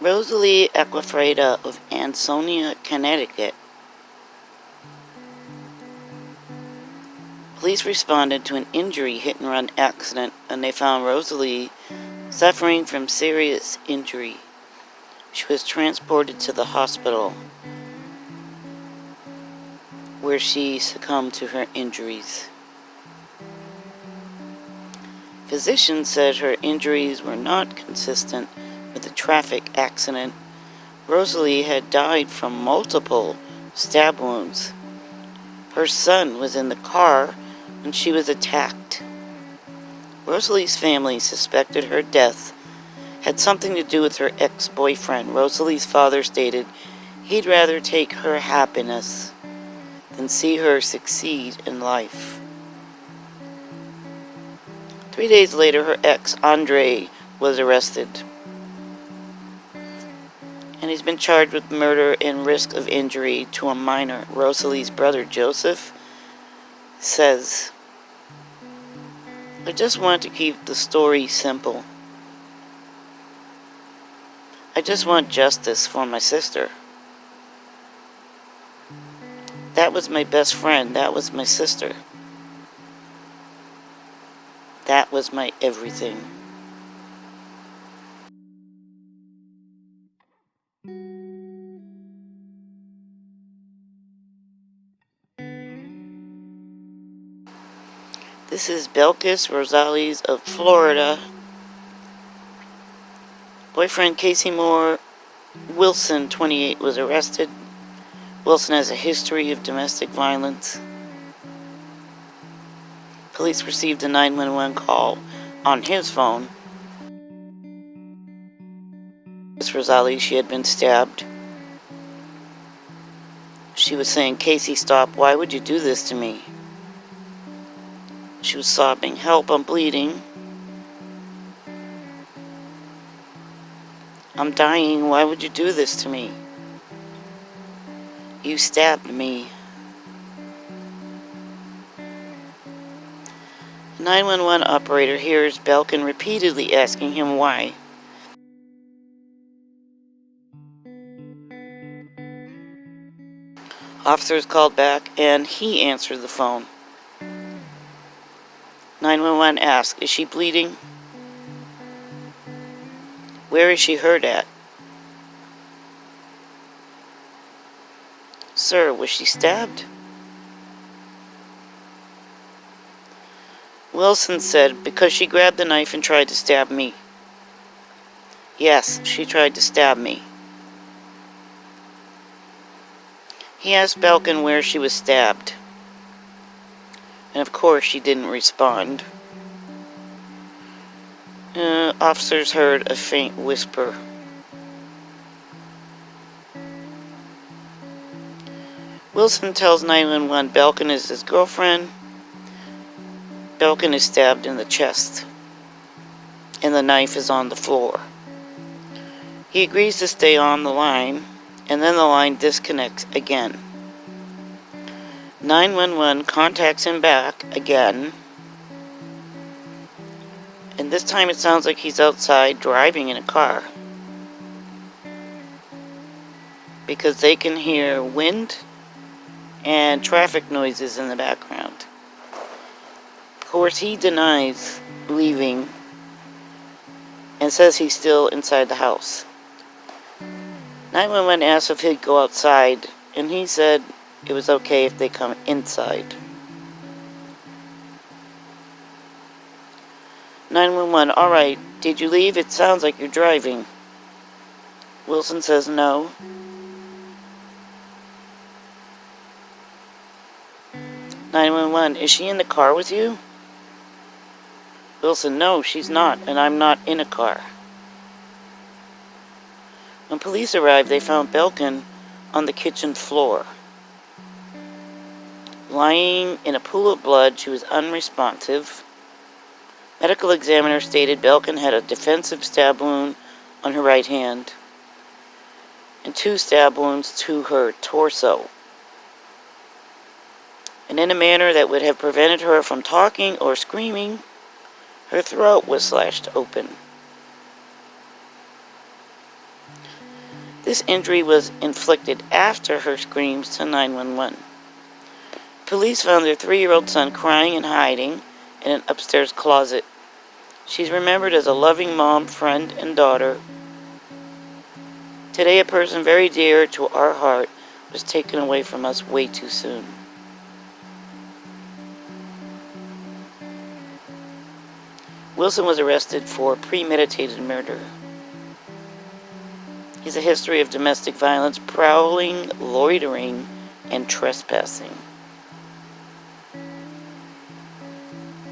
Rosali Acquefreda of Ansonia, Connecticut. Police responded to an injury hit-and-run accident, and they found Rosali suffering from serious injury. She was transported to the hospital, where she succumbed to her injuries. Physicians said her injuries were not consistent with a traffic accident. Rosali had died from multiple stab wounds. Her son was in the car when she was attacked. Rosali's family suspected her death had something to do with her ex-boyfriend. Rosali's father stated he'd rather take her happiness than see her succeed in life. 3 days later, her ex, Andre, was arrested, and he's been charged with murder and risk of injury to a minor. Rosali's brother, Joseph, says, "I just want to keep the story simple. I just want justice for my sister. That was my best friend. That was my sister. That was my everything." This is Belkis Rosales of Florida. Boyfriend Casey Moore Wilson, 28, was arrested. Wilson has a history of domestic violence. Police received a 911 call on his phone. Miss Rosali, she had been stabbed. She was saying, "Casey, stop. Why would you do this to me?" She was sobbing, "Help, I'm bleeding. I'm dying. Why would you do this to me? You stabbed me." 911 operator hears Belkin repeatedly asking him why. Officers called back, and he answered the phone. 911 asked, "Is she bleeding? Where is she hurt at? Sir, was she stabbed?" Wilson said, "Because she grabbed the knife and tried to stab me." "Yes, she tried to stab me." He asked Belkin where she was stabbed, and of course she didn't respond. Officers heard a faint whisper. Wilson tells 911 Belkin is his girlfriend. Belkin is stabbed in the chest, and the knife is on the floor. He agrees to stay on the line, and then the line disconnects again. 911 contacts him back again, and this time it sounds like he's outside driving in a car, because they can hear wind and traffic noises in the background. Of course, he denies leaving and says he's still inside the house. 911 asked if he'd go outside, and he said it was okay if they come inside. 911, "All right, did you leave? It sounds like you're driving." Wilson says no. 911, "Is she in the car with you?" Wilson, "No, she's not, and I'm not in a car." When police arrived, they found Belkin on the kitchen floor. Lying in a pool of blood, she was unresponsive. Medical examiner stated Belkin had a defensive stab wound on her right hand and 2 stab wounds to her torso, and in a manner that would have prevented her from talking or screaming. Her throat was slashed open. This injury was inflicted after her screams to 911. Police found their 3-year-old son crying and hiding in an upstairs closet. She's remembered as a loving mom, friend, and daughter. Today, a person very dear to our heart was taken away from us way too soon. Wilson was arrested for premeditated murder. He has a history of domestic violence, prowling, loitering, and trespassing.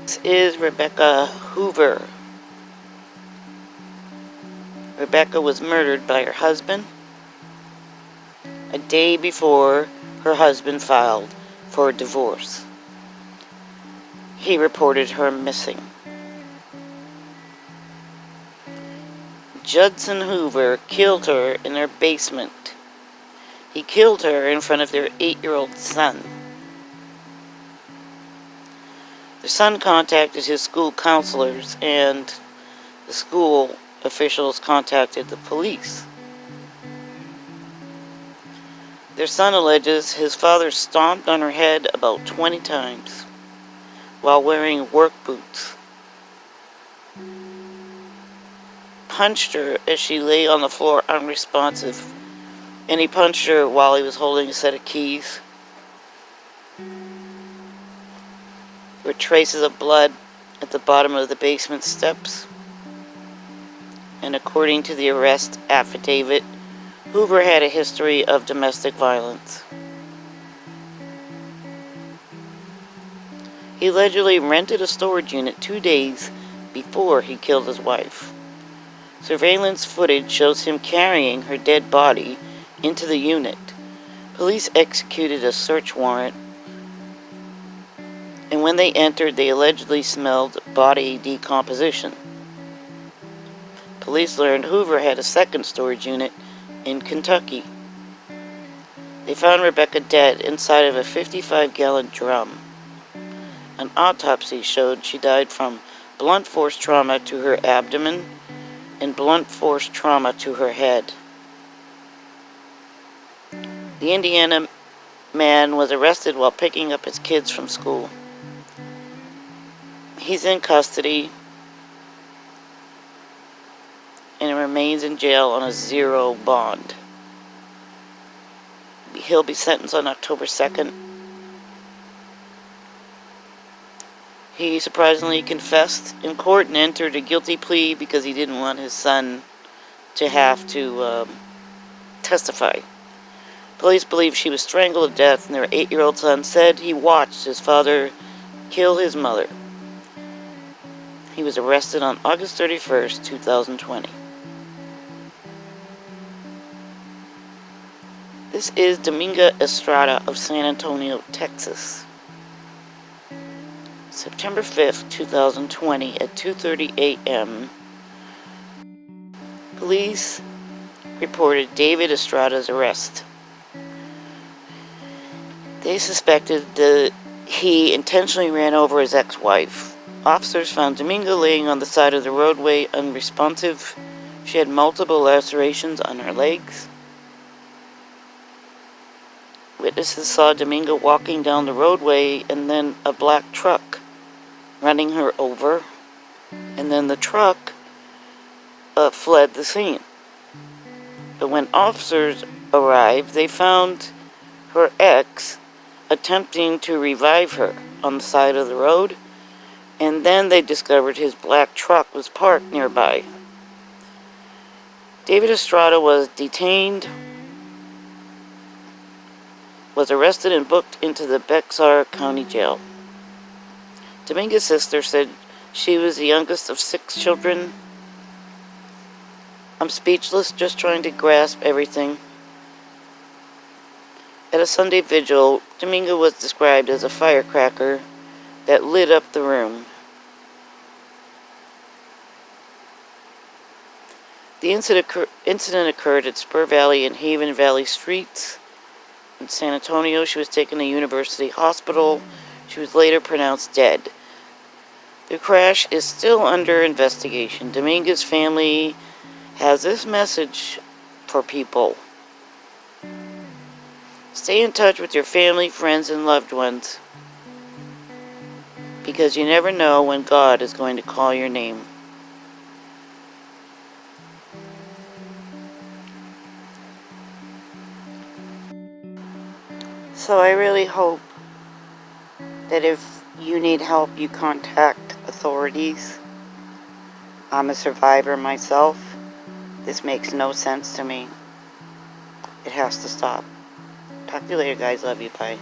This is Rebecca Hoover. Rebecca was murdered by her husband a day before her husband filed for a divorce. He reported her missing. Judson Hoover killed her in their basement. He killed her in front of their 8-year-old son. The son contacted his school counselors, and the school officials contacted the police. Their son alleges his father stomped on her head about 20 times while wearing work boots, punched her as she lay on the floor unresponsive, and he punched her while he was holding a set of keys. There were traces of blood at the bottom of the basement steps, and according to the arrest affidavit, Hoover had a history of domestic violence. He allegedly rented a storage unit 2 days before he killed his wife. Surveillance footage shows him carrying her dead body into the unit. Police executed a search warrant, and when they entered, they allegedly smelled body decomposition. Police learned Hoover had a second storage unit in Kentucky. They found Rebecca dead inside of a 55-gallon drum. An autopsy showed she died from blunt force trauma to her abdomen and blunt force trauma to her head. The Indiana man was arrested while picking up his kids from school. He's in custody and remains in jail on a 0 bond. He'll be sentenced on October 2nd. He surprisingly confessed in court and entered a guilty plea because he didn't want his son to have to testify. Police believe she was strangled to death, and their 8-year-old son said he watched his father kill his mother. He was arrested on August 31st, 2020. This is Dominga Estrada of San Antonio, Texas. September 5th, 2020 at 2:30 a.m. Police reported David Estrada's arrest. They suspected that he intentionally ran over his ex-wife. Officers found Dominga laying on the side of the roadway unresponsive. She had multiple lacerations on her legs. Witnesses saw Dominga walking down the roadway and then a black truck running her over, and then the truck fled the scene. But when officers arrived, they found her ex attempting to revive her on the side of the road, and then they discovered his black truck was parked nearby. David Estrada was detained, was arrested and booked into the Bexar County Jail. Dominga's sister said she was the youngest of 6 children. I'm speechless, just trying to grasp everything. At a Sunday vigil, Dominga was described as a firecracker that lit up the room. The incident occurred at Spur Valley and Haven Valley Streets in San Antonio. She was taken to University Hospital. She was later pronounced dead. The crash is still under investigation. Dominga's family has this message for people. Stay in touch with your family, friends, and loved ones, because you never know when God is going to call your name. So I really hope that if you need help, you contact authorities. I'm a survivor myself. This makes no sense to me. It has to stop. Talk to you later, guys. Love you. Bye.